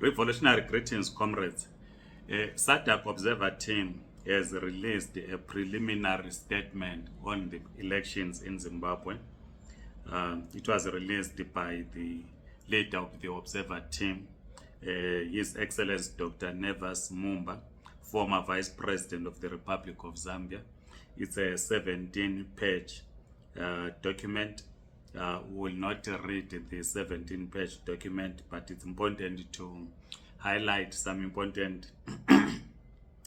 Revolutionary greetings, comrades. SADC Observer Team has released a preliminary statement on the elections in Zimbabwe. It was released by the leader of the Observer Team, His Excellency Dr. Nevas Mumba, former Vice President of the Republic of Zambia. It's a 17-page document. We will not read the 17-page document, but it's important to highlight some important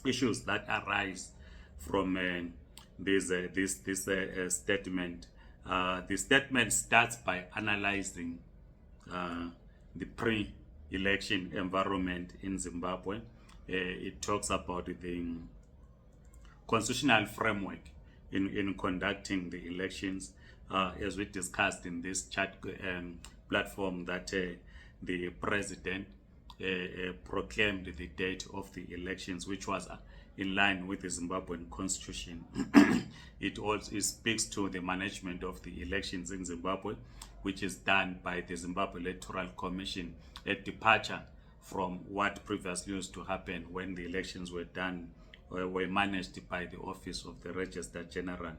issues that arise from this statement. The statement starts by analyzing the pre-election environment in Zimbabwe. It talks about the constitutional framework in conducting the elections, as we discussed in this chat platform, that the president proclaimed the date of the elections, which was in line with the Zimbabwean constitution. It also speaks to the management of the elections in Zimbabwe, which is done by the Zimbabwe Electoral Commission, a departure from what previously used to happen when the elections were done were managed by the Office of the Registrar General.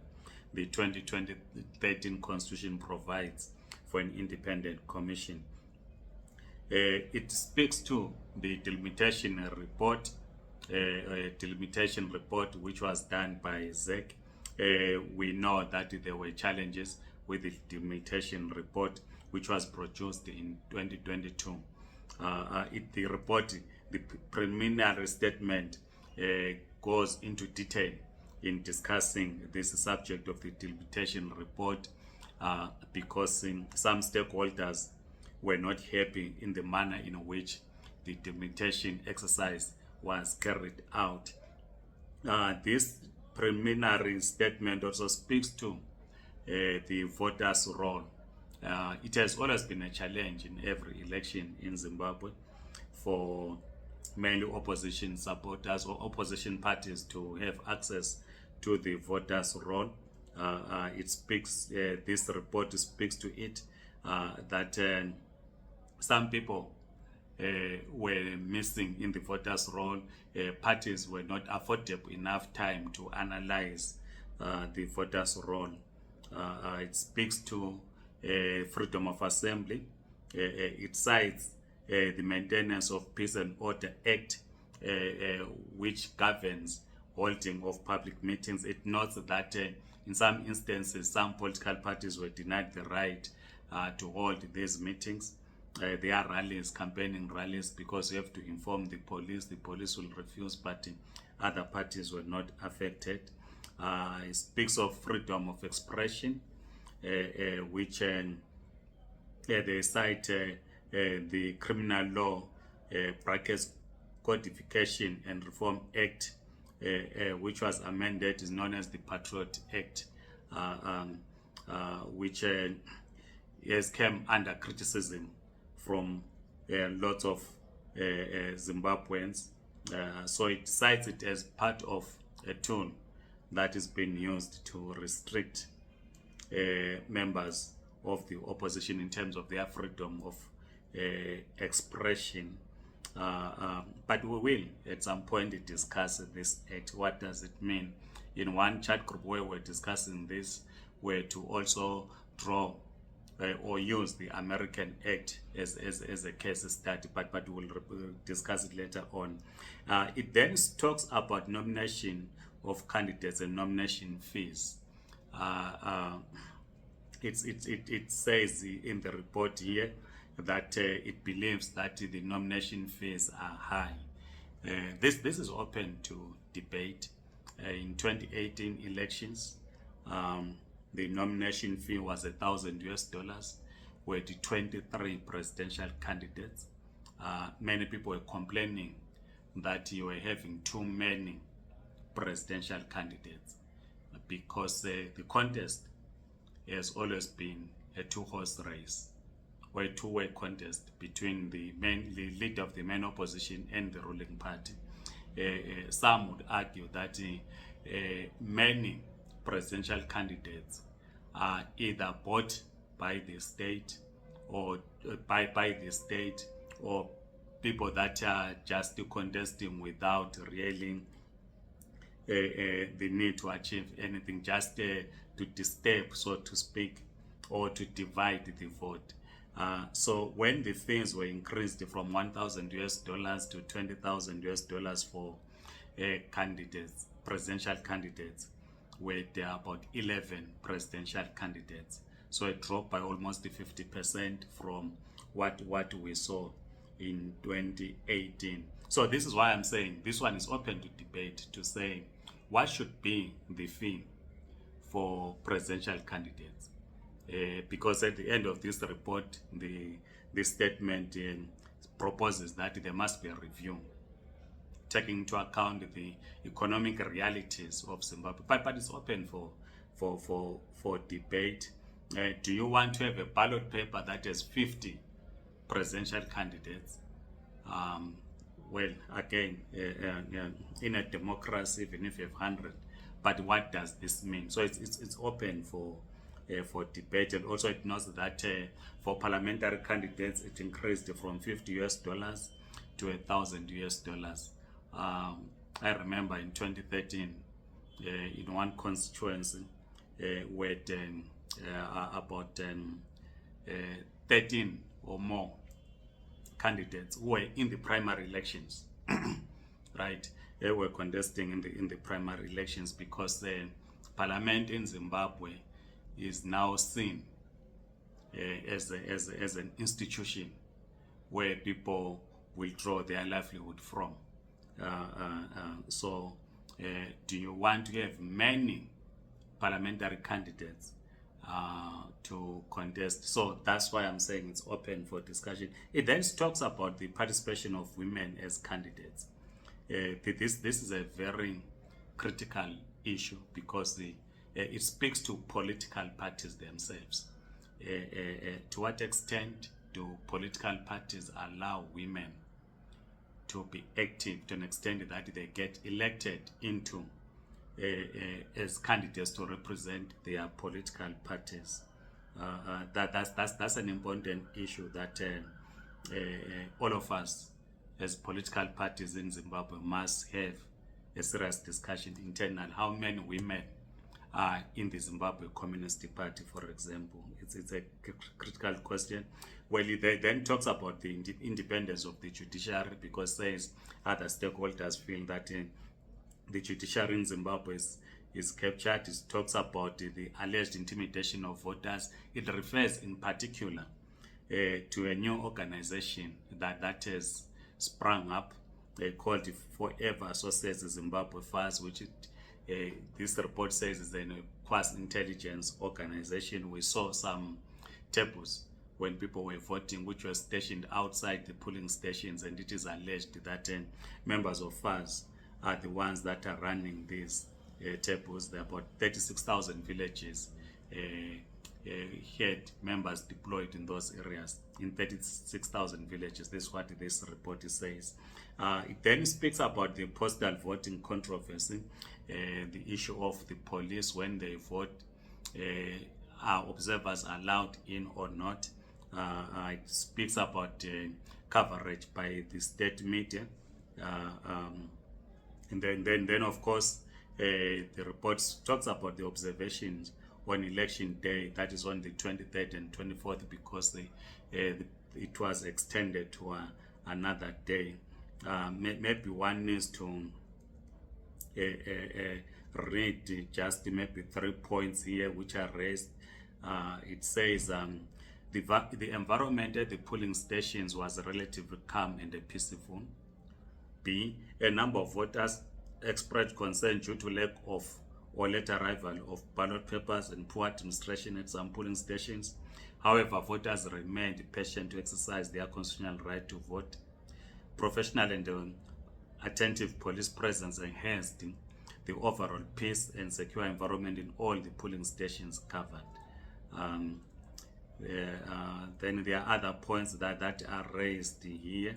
The 2013 Constitution provides for an independent commission. It speaks to the delimitation report, which was done by ZEC. We know that there were challenges with the delimitation report, which was produced in 2022. The report, the preliminary statement, goes into detail in discussing this subject of the delimitation report, because some stakeholders were not happy in the manner in which the delimitation exercise was carried out. This preliminary statement also speaks to the voters' role. It has always been a challenge in every election in Zimbabwe for mainly opposition supporters or opposition parties to have access to the voters' roll. This report speaks to it, that some people were missing in the voters' roll. Parties were not afforded enough time to analyze the voters' roll. It speaks to freedom of assembly. It cites the Maintenance of Peace and Order Act, which governs holding of public meetings. It notes that in some instances, some political parties were denied the right to hold these meetings. There are rallies, campaigning rallies, because you have to inform the police. The police will refuse, but other parties were not affected. It speaks of freedom of expression, which they cite the Criminal Law brackets Codification and Reform Act, which was amended, is known as the Patriot Act, which has come under criticism from lots of Zimbabweans. So it cites it as part of a tool that is being used to restrict members of the opposition in terms of their freedom of expression. But we will at some point discuss this act. What does it mean? In one chat group where we're discussing this, were to also draw or use the American Act as a case study, but we'll discuss it later on. It then talks about nomination of candidates and nomination fees. It says in the report here that it believes that the nomination fees are high. This is open to debate. In 2018 elections, the nomination fee was $1,000 with 23 presidential candidates. Many people were complaining that you were having too many presidential candidates, because the contest has always been a two-horse race, or a two-way contest between the leader of the main opposition and the ruling party. Some would argue that many presidential candidates are either bought by the state or people that are just contesting without really the need to achieve anything, just to disturb, so to speak, or to divide the vote. So when the fees were increased from $1,000 to $20,000 for candidates, presidential candidates, with about 11 presidential candidates, so it dropped by almost 50% from what we saw in 2018. So this is why I'm saying this one is open to debate, to say what should be the fee for presidential candidates. Because at the end of this report, the statement proposes that there must be a review, taking into account the economic realities of Zimbabwe. But it's open for debate. Do you want to have a ballot paper that has 50 presidential candidates? Well, again, in a democracy, even if you have 100, but what does this mean? So it's open for debate. And also it notes that for parliamentary candidates, it increased from $50 to $1,000. I remember in 2013, in one constituency, with about 13 or more candidates who were in the primary elections, right? They were contesting in the primary elections, because the parliament in Zimbabwe is now seen as an institution where people will draw their livelihood from. So do you want to have many parliamentary candidates to contest? So that's why I'm saying it's open for discussion. It then talks about the participation of women as candidates. This is a very critical issue, because it speaks to political parties themselves. To what extent do political parties allow women to be active, to an extent that they get elected into as candidates to represent their political parties? That's an important issue that all of us as political parties in Zimbabwe must have a serious discussion internal. How many women are in the Zimbabwe Communist Party, for example? It's a critical question. Well, it then talks about the independence of the judiciary, because says other stakeholders feel that the judiciary in Zimbabwe is captured. It talks about the alleged intimidation of voters. It refers in particular to a new organization that has sprung up, called the Forever Associates Zimbabwe FAS, which this report says is a quasi-intelligence organization. We saw some tables when people were voting, which were stationed outside the polling stations, and it is alleged that members of FAS are the ones that are running these tables. There are about 36,000 villages had members deployed in those areas, in 36,000 villages. This is what this report says. It then speaks about the postal voting controversy, the issue of the police when they vote. Are observers allowed in or not? It speaks about coverage by the state media. And then of course, the report talks about the observations on election day, that is on the 23rd and 24th, because it was extended to another day. Maybe one needs to read just maybe 3 points here which are raised. It says the environment at the polling stations was relatively calm and peaceful. B, a number of voters expressed concern due to lack of or late arrival of ballot papers and poor administration at some polling stations. However, voters remained patient to exercise their constitutional right to vote. Professional and attentive police presence enhanced the overall peace and secure environment in all the polling stations covered. Then there are other points that are raised here.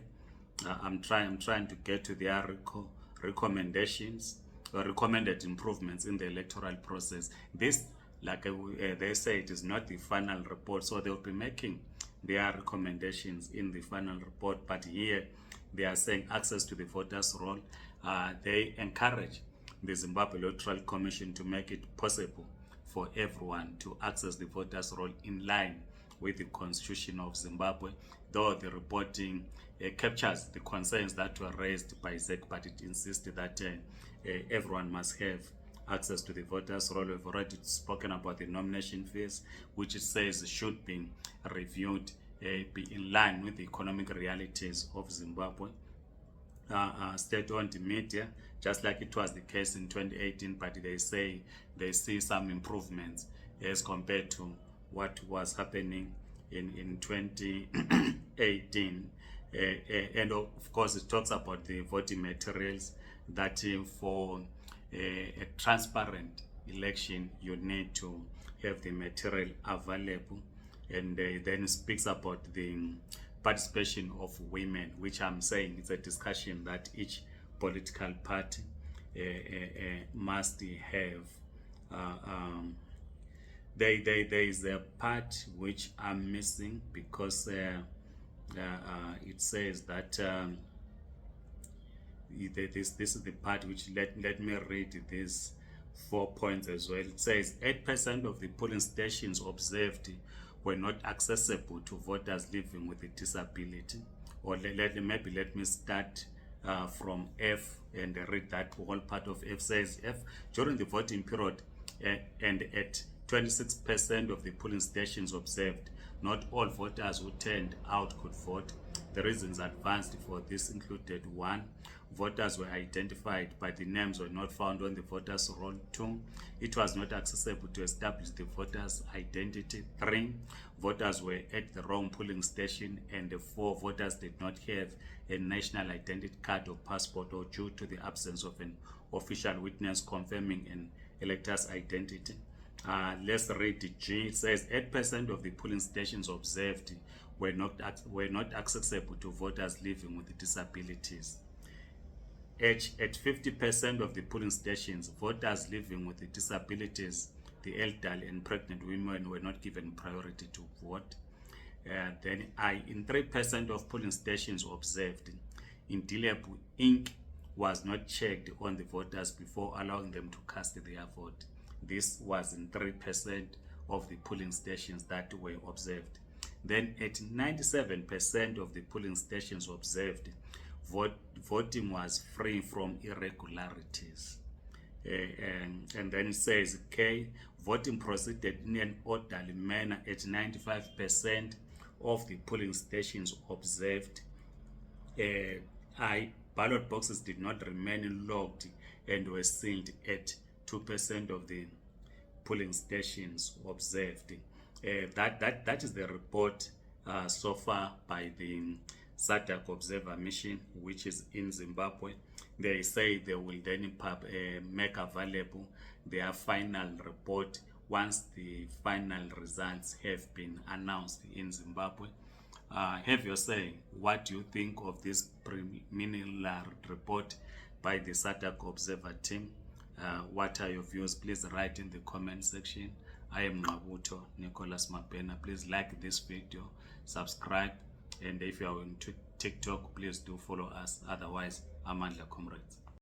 I'm trying to get to their recommendations or recommended improvements in the electoral process. This, like they say, it is not the final report, so they'll be making their recommendations in the final report. But here they are saying access to the voters' roll. They encourage the Zimbabwe Electoral Commission to make it possible for everyone to access the voters' roll in line with the Constitution of Zimbabwe, though the reporting captures the concerns that were raised by ZEC, but it insists that everyone must have access to the voters' roll. We've already spoken about the nomination fees, which it says should be reviewed, be in line with the economic realities of Zimbabwe. State-owned media, just like it was the case in 2018, but they say they see some improvements as compared to what was happening in 2018. And of course, it talks about the voting materials, that for a transparent election, you need to have the material available. And then it speaks about the participation of women, which I'm saying it's a discussion that each political party must have. There is a part which I'm missing, because it says that this is the part which, let me read these 4 points as well. It says 8% of the polling stations observed were not accessible to voters living with a disability. Or maybe let me start from F and read that whole part of F. Says F, during the voting period and at 26% of the polling stations observed, not all voters who turned out could vote. The reasons advanced for this included: 1, voters were identified but the names were not found on the voters' roll. 2, it was not accessible to establish the voters' identity. 3, voters were at the wrong polling station. And 4, voters did not have a national identity card or passport, or due to the absence of an official witness confirming an elector's identity. Let's read G. It says 8% of the polling stations observed were not accessible to voters living with disabilities. H, at 50% of the polling stations, voters living with disabilities, the elderly and pregnant women, were not given priority to vote. Then I, in 3% of polling stations observed, indelible ink was not checked on the voters before allowing them to cast their vote. This was in 3% of the polling stations that were observed. Then at 97% of the polling stations observed, voting was free from irregularities. And then it says K, voting proceeded in an orderly manner at 95% of the polling stations observed. I, ballot boxes did not remain locked and were sealed at 2% of the polling stations observed. That is the report so far by the SADC Observer Mission, which is in Zimbabwe. They say they will then make available their final report once the final results have been announced in Zimbabwe. Have your say. What do you think of this preliminary report by the SADC Observer team? What are your views? Please write in the comment section. I am Ngabuto Nicholas Mapena. Please like this video, subscribe, and if you are on TikTok, please do follow us. Otherwise, Amandla Comrades.